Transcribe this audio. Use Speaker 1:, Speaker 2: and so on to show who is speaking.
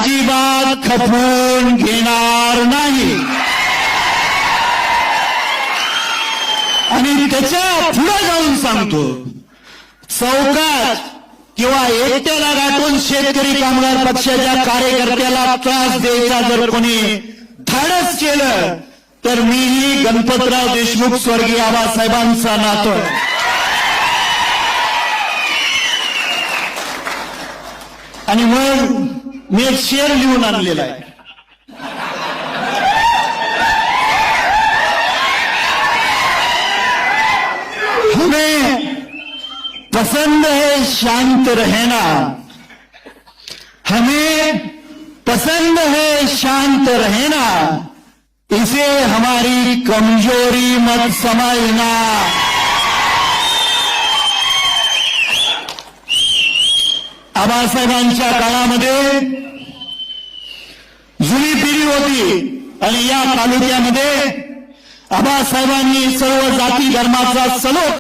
Speaker 1: अजिबात खपवून घेणार नाही। आणि त्याच्या पुढे जाऊन सांगतो, चौकात किंवा एकट्याला गाठून शेतकरी कामगार पक्षाच्या कार्यकर्त्याला त्रास द्यायचा जर कोणी धाडस केलं तर मीही गणपतराव देशमुख स्वर्गीय आबासाहेबांचा नातू आहे। आणि मग मी एक शेर लिहून आणलेला आहे, हमें पसंद है शांत रहना, हमें पसंद है शांत रहना, इसे हमारी कमजोरी मत समझना। आबासाहेबांच्या काळामध्ये जुनी पिढी होती आणि या तालुक्यामध्ये आबासाहेबांनी सर्व जाती धर्माचा सलोख